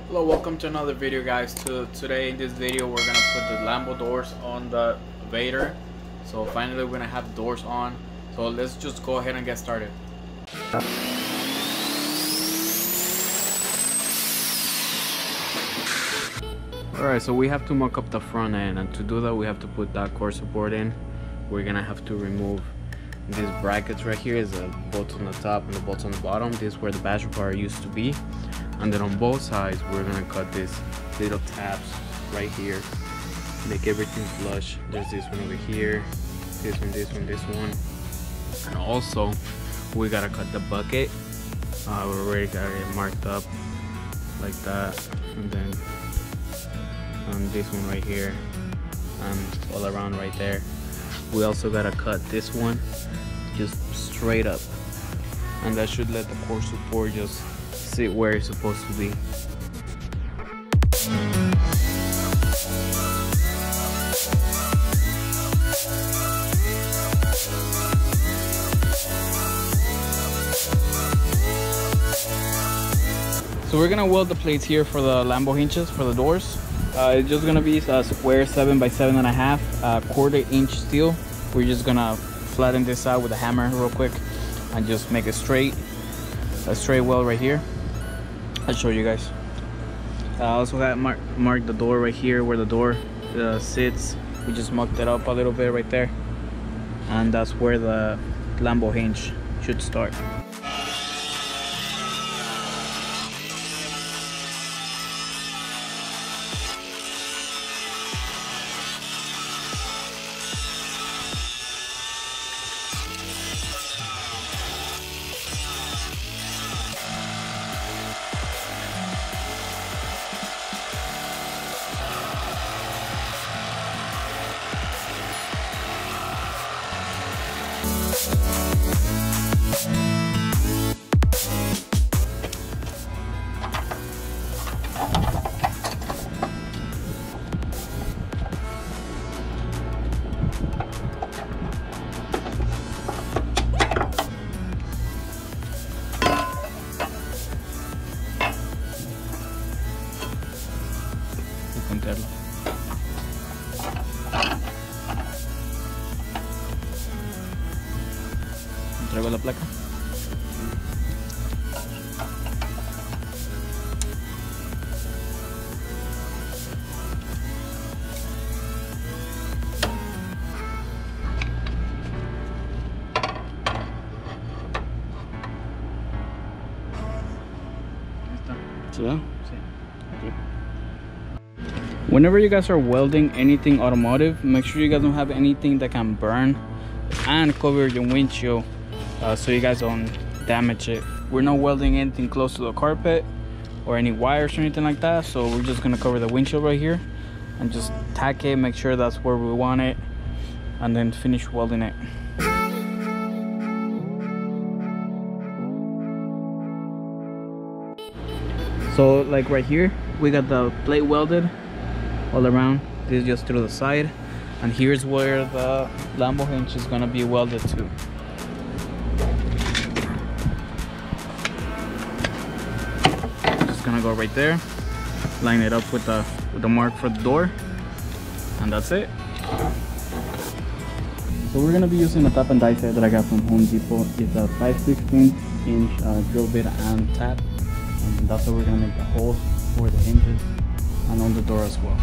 Hello, welcome to another video, guys. Today in this video we're gonna put the Lambo doors on the Vaydor. So finally we're gonna have doors on. So let's just go ahead and get started. Alright, so we have to mock up the front end, and to do that we have to put that core support in. We're gonna have to remove these brackets right here. Is the bolts on the top and the bolts on the bottom. This is where the basher bar used to be. And then on both sides we're gonna cut these little tabs right here, make everything flush. There's this one over here, this one, this one, and also we gotta cut the bucket. We already got it marked up like that, and then on this one right here and all around right there. We also gotta cut this one just straight up, and that should let the core support just sit where it's supposed to be. So we're gonna weld the plates here for the Lambo hinges for the doors. It's just gonna be a square 7 by 7.5 1/4-inch steel. We're just gonna flatten this out with a hammer real quick and just make it straight, a straight weld right here. I'll show you guys. I also got marked the door right here where the door sits. We just mucked it up a little bit right there, and that's where the Lambo hinge should start. Traigo la placa. ¿Sí, verdad? Sí. Okay. Whenever you guys are welding anything automotive, make sure you guys don't have anything that can burn and cover your windshield so you guys don't damage it. We're not welding anything close to the carpet or any wires or anything like that, so we're just gonna cover the windshield right here and just tack it, make sure that's where we want it, and then finish welding it. So like right here we got the plate welded all around. This is just through the side, and here's where the Lambo hinge is gonna be welded to. Just gonna go right there, line it up with the mark for the door, and that's it. So we're gonna be using a tap and die set that I got from Home Depot. It's a 5/16 inch drill bit and tap, and that's how we're gonna make the holes for the hinges and on the door as well.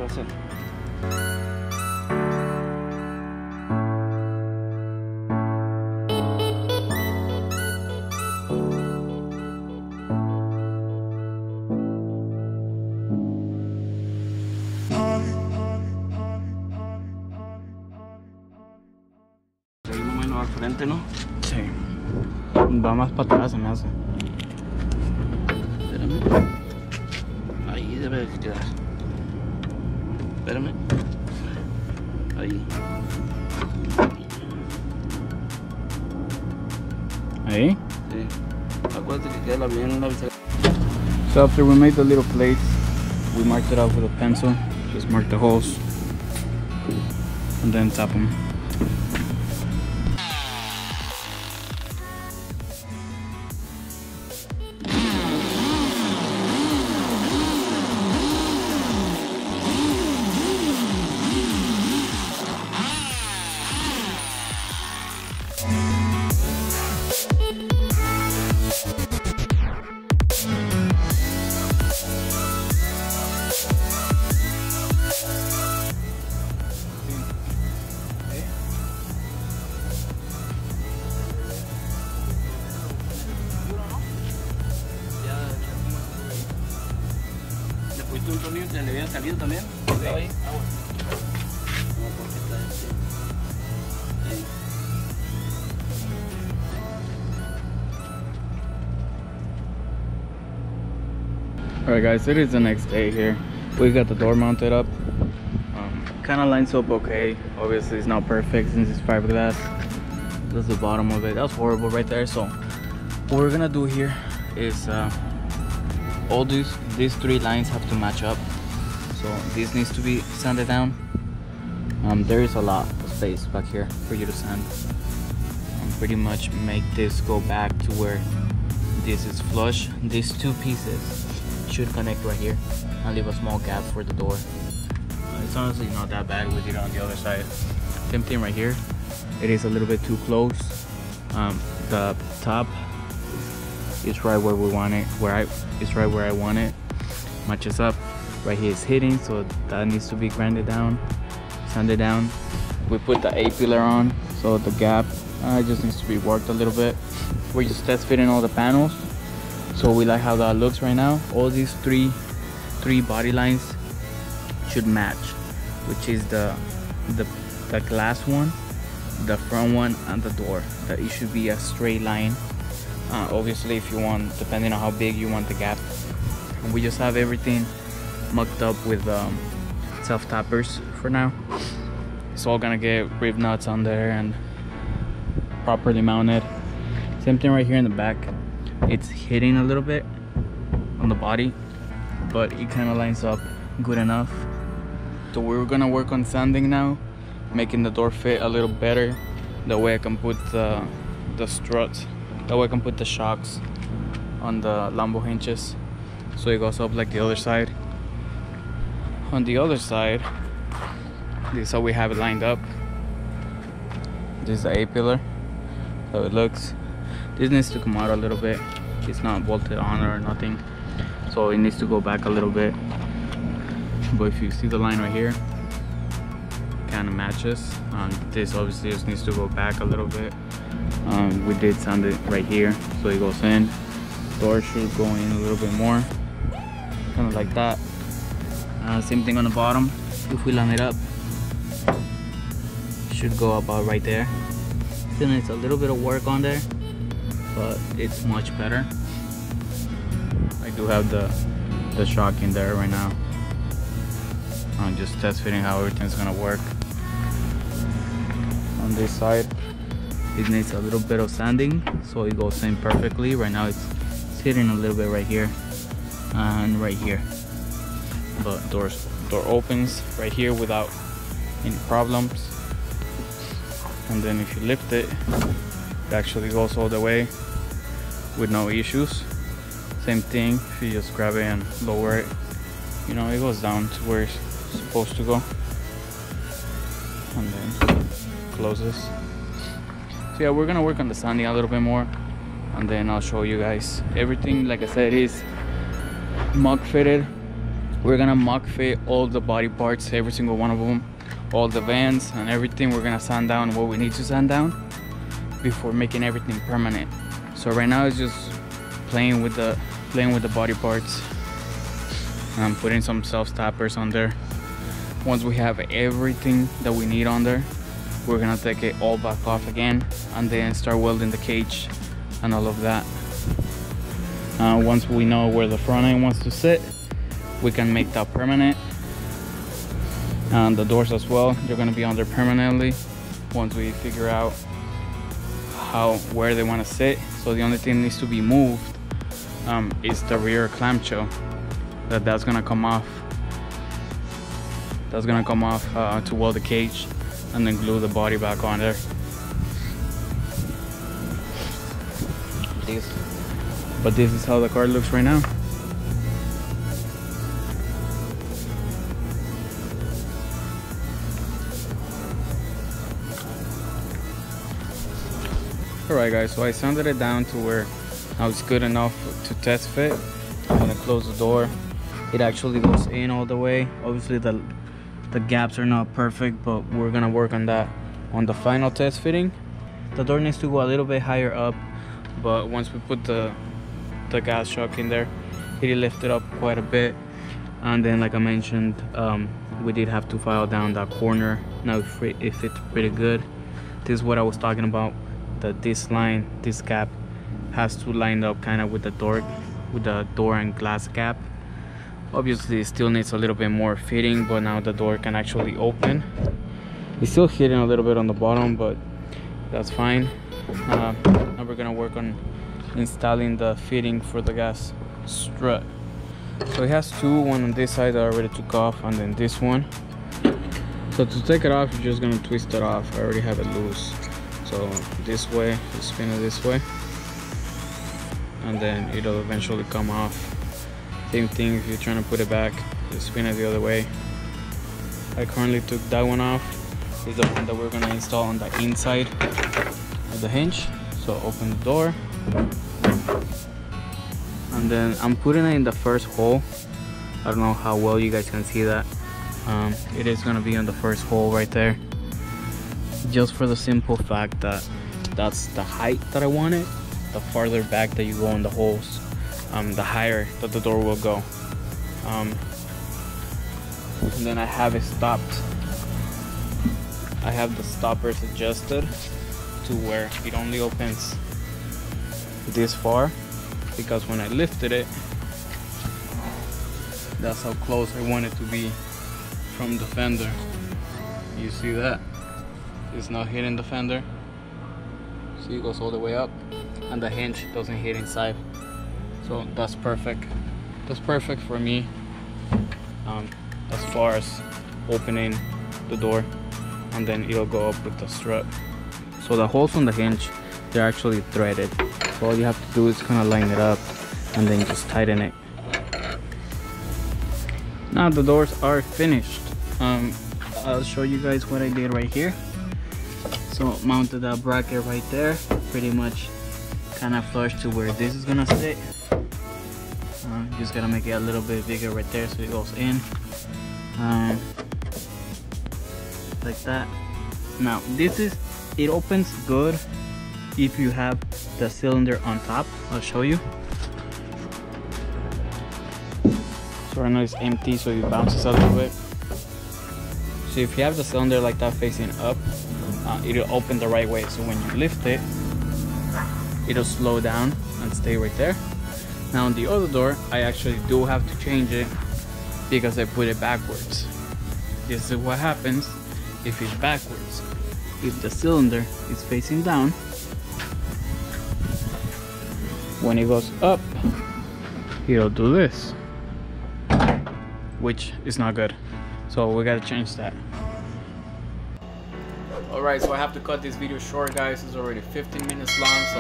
va a hacer. Seguimos menos al frente, ¿no? Sí. Va más para atrás, se me hace. Espérame. Ahí debe quedar. Espérame. Ahí. Ahí? Sí. Acuérdate que queda bien la bisagra. So after we made the little plates, we marked it off with a pencil. Just mark the holes and then tap them. ¿Pusiste un tornillo que le habían salido también? ¿Estaba ahí? Ah, bueno. No, porque está ahí. Alright guys, it is the next day here. We got the door mounted up. Kind of lines up okay. Obviously it's not perfect since it's fiberglass. That's the bottom of it. That's horrible right there. So what we're gonna do here is all these three lines have to match up. So this needs to be sanded down. There is a lot of space back here for you to sand. Pretty much make this go back to where this is flush. These two pieces should connect right here and leave a small gap for the door. It's honestly not that bad. We did it on the other side. Same thing right here. It is a little bit too close. The top is right where we want it. It's right where I want it. Matches up. Right here is hitting, so that needs to be grinded down, sanded down. We put the A-pillar on, so the gap just needs to be worked a little bit. We're just test fitting all the panels, so we like how that looks right now. All these three body lines should match, which is the glass one, the front one, and the door. That it should be a straight line. Obviously, if you want, depending on how big you want the gap. And we just have everything mucked up with self tappers for now. It's all gonna get rib nuts on there and properly mounted. Same thing right here in the back. It's hitting a little bit on the body, but it kind of lines up good enough. So we're gonna work on sanding now, making the door fit a little better. That way I can put the struts. That way I can put the shocks on the Lambo hinges, so it goes up like the other side. On the other side, this is how we have it lined up. This is the A-pillar, how it looks. This needs to come out a little bit. It's not bolted on or nothing, so it needs to go back a little bit. But if you see the line right here, kind of matches. This obviously just needs to go back a little bit. We did sand it right here, so it goes in. Door should go in a little bit more, kind of like that. Same thing on the bottom. If we line it up, should go about right there. Still needs a little bit of work on there, but it's much better. I do have the shock in there right now. I'm just test fitting how everything's gonna work. On this side, it needs a little bit of sanding so it goes in perfectly. Right now it's hitting a little bit right here and right here, but door opens right here without any problems. And then if you lift it, it actually goes all the way with no issues. Same thing if you just grab it and lower it, you know, it goes down to where it's supposed to go, and then closes. So yeah, we're gonna work on the sanding a little bit more, and then I'll show you guys everything. Like I said, is mock fitted. We're gonna mock fit all the body parts, every single one of them, all the vents and everything. We're gonna sand down what we need to sand down before making everything permanent. So right now it's just playing with the body parts. I'm putting some self-stoppers on there. Once we have everything that we need on there, we're gonna take it all back off again and then start welding the cage and all of that. Once we know where the front end wants to sit, we can make that permanent. And the doors as well, they're gonna be on there permanently once we figure out where they want to sit. So the only thing that needs to be moved is the rear clamshell. That's gonna come off. That's gonna come off to weld the cage and then glue the body back on there. But this is how the car looks right now. Alright guys, so I sanded it down to where now it's good enough to test fit. I'm gonna close the door. It actually goes in all the way. Obviously the gaps are not perfect, but we're gonna work on that on the final test fitting. The door needs to go a little bit higher up, but once we put the gas shock in there, it lifted up quite a bit. And then like I mentioned, we did have to file down that corner. Now it fits pretty good. This is what I was talking about, that this gap has to line up kind of with the door and glass gap. Obviously it still needs a little bit more fitting, but now the door can actually open. It's still hitting a little bit on the bottom, but that's fine. Now we're gonna work on installing the fitting for the gas strut. So it has one on this side that I already took off, and then this one. So to take it off, you're just gonna twist it off. I already have it loose. So this way, you spin it this way, and then it'll eventually come off. Same thing if you're trying to put it back, just spin it the other way. I currently took that one off. This is the one that we're gonna install on the inside of the hinge. So open the door, and then I'm putting it in the first hole. I don't know how well you guys can see that. It is gonna be on the first hole right there, just for the simple fact that that's the height that I wanted. The farther back that you go in the holes, the higher that the door will go. And then I have it stopped. I have the stoppers adjusted to where it only opens this far, because when I lifted it, that's how close I want it to be from the fender. You see that? It's not hitting the fender. See, it goes all the way up, and the hinge doesn't hit inside. So that's perfect. That's perfect for me as far as opening the door, and then it'll go up with the strut. So the holes on the hinge, they're actually threaded. So all you have to do is kind of line it up and then just tighten it. Now the doors are finished. I'll show you guys what I did right here. So mounted that bracket right there, pretty much kind of flush to where this is gonna sit. Just gotta make it a little bit bigger right there so it goes in. like that. Now it opens good if you have the cylinder on top. I'll show you. So right now it's empty, so it bounces a little bit. So if you have the cylinder like that facing up, it'll open the right way. So when you lift it, it'll slow down and stay right there. Now on the other door, I actually do have to change it because I put it backwards. This is what happens if it's backwards. If the cylinder is facing down, when it goes up, it'll do this, which is not good. So we gotta change that. Alright, so I have to cut this video short, guys. It's already 15 minutes long, so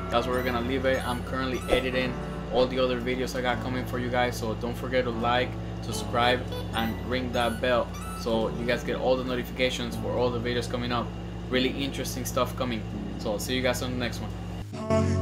that's where we're gonna leave it. I'm currently editing all the other videos I got coming for you guys, so don't forget to like, subscribe, and ring that bell so you guys get all the notifications for all the videos coming up. Really interesting stuff coming. So I'll see you guys on the next one.